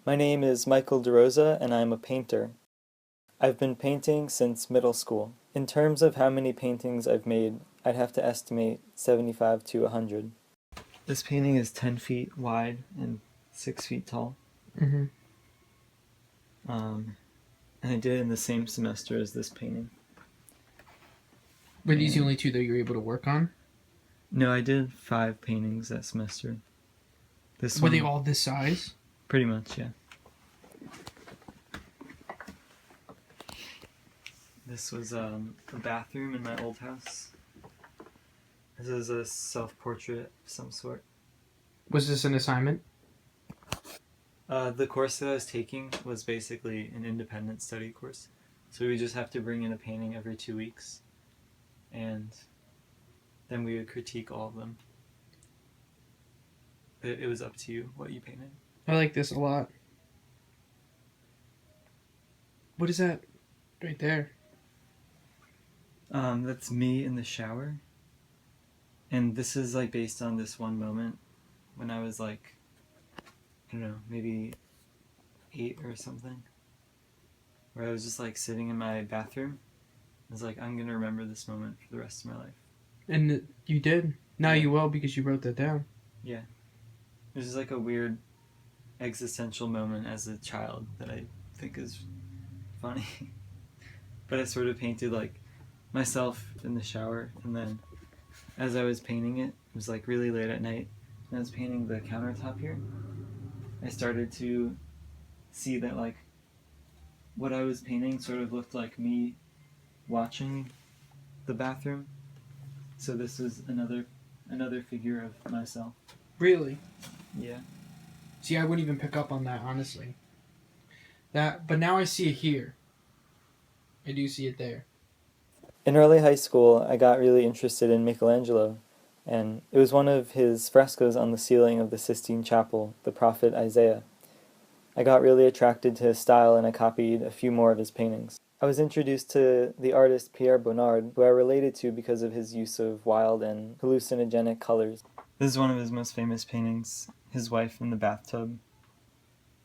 My name is Michael DeRosa, and I'm a painter. I've been painting since middle school. In terms of how many paintings I've made, I'd have to estimate 75 to 100. This painting is 10 feet wide and 6 feet tall. Mm-hmm. And I did it in the same semester as this painting. Were these the only two that you were able to work on? No, I did 5 paintings that semester. Were they all this size? Pretty much, yeah. This was a bathroom in my old house. This is a self-portrait of some sort. Was this an assignment? The course that I was taking was basically an independent study course. So we would just have to bring in a painting every 2 weeks. And then we would critique all of them. It was up to you what you painted. I like this a lot. What is that right there? That's me in the shower. And this is like based on this one moment when I was like, I don't know, maybe 8 or something. Where I was just like sitting in my bathroom. I was like, I'm gonna remember this moment for the rest of my life. And you did. Now Yeah. you will because you wrote that down. Yeah. It was just like a weird existential moment as a child that I think is funny. But I sort of painted like myself in the shower, and then as I was painting it, it was like really late at night, and I was painting the countertop here. I started to see that like what I was painting sort of looked like me watching the bathroom. So this was another figure of myself. Really? Yeah. See, I wouldn't even pick up on that, honestly. But now I see it here. I do see it there. In early high school, I got really interested in Michelangelo, and it was one of his frescoes on the ceiling of the Sistine Chapel, the prophet Isaiah. I got really attracted to his style, and I copied a few more of his paintings. I was introduced to the artist Pierre Bonnard, who I related to because of his use of wild and hallucinogenic colors. This is one of his most famous paintings, his wife in the bathtub.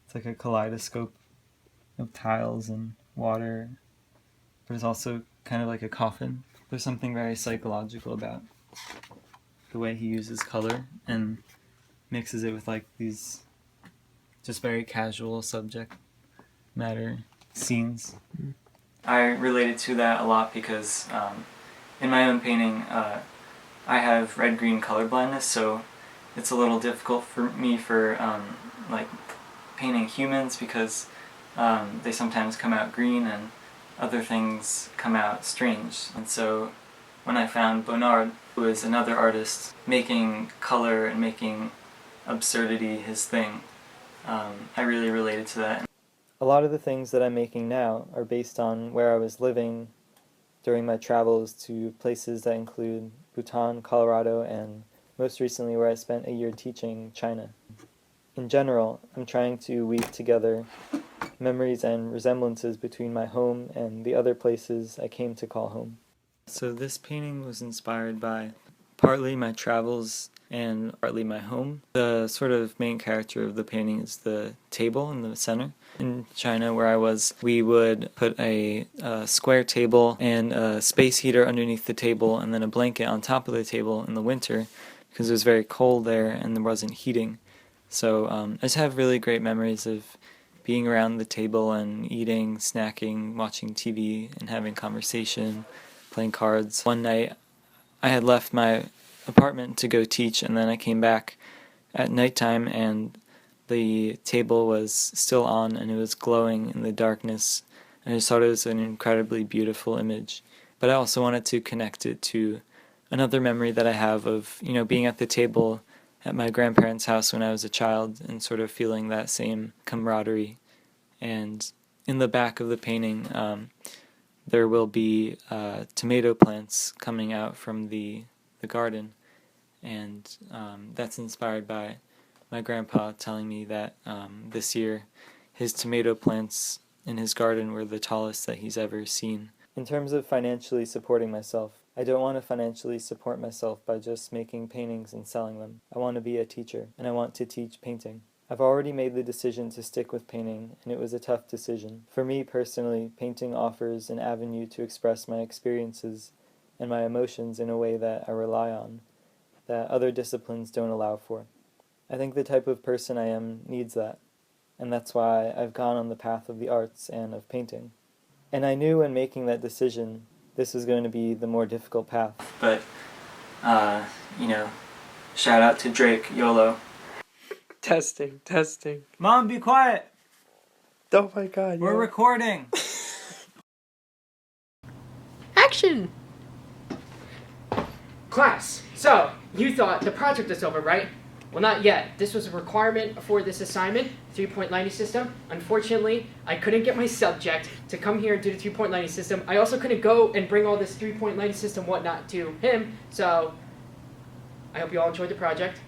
It's like a kaleidoscope of tiles and water, but it's also kind of like a coffin. There's something very psychological about the way he uses color and mixes it with like these just very casual subject matter scenes. I related to that a lot because in my own painting I have red-green color blindness, so it's a little difficult for me for like painting humans because they sometimes come out green and other things come out strange. And so when I found Bonnard, who is another artist, making color and making absurdity his thing, I really related to that. A lot of the things that I'm making now are based on where I was living during my travels to places that include Bhutan, Colorado, and most recently where I spent a year teaching China. In general, I'm trying to weave together memories and resemblances between my home and the other places I came to call home. So this painting was inspired by partly my travels and partly my home. The sort of main character of the painting is the table in the center. In China, where I was, we would put a square table and a space heater underneath the table and then a blanket on top of the table in the winter because it was very cold there and there wasn't heating. So I just have really great memories of being around the table and eating, snacking, watching TV, and having conversation, playing cards. One night, I had left my apartment to go teach, and then I came back at nighttime, and the table was still on, and it was glowing in the darkness. I just thought it was an incredibly beautiful image. But I also wanted to connect it to another memory that I have of, being at the table at my grandparents' house when I was a child and sort of feeling that same camaraderie. And in the back of the painting, there will be tomato plants coming out from the garden, and that's inspired by my grandpa telling me that this year his tomato plants in his garden were the tallest that he's ever seen. In terms of financially supporting myself, I don't want to financially support myself by just making paintings and selling them. I want to be a teacher, and I want to teach painting. I've already made the decision to stick with painting, and it was a tough decision. For me personally, painting offers an avenue to express my experiences and my emotions in a way that I rely on, that other disciplines don't allow for. I think the type of person I am needs that, and that's why I've gone on the path of the arts and of painting. And I knew when making that decision, this was going to be the more difficult path. But, shout out to Drake, YOLO. Testing. Mom, be quiet! Oh my god, We're recording! Action! Class, so you thought the project is over, right? Well, not yet. This was a requirement for this assignment, 3-point lighting system. Unfortunately, I couldn't get my subject to come here and do the 3-point lighting system. I also couldn't go and bring all this 3-point lighting system whatnot to him, so I hope you all enjoyed the project.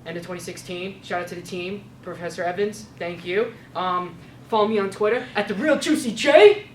End of 2016. Shout out to the team. Professor Evans, thank you. Follow me on Twitter at @TheRealJuicyJ.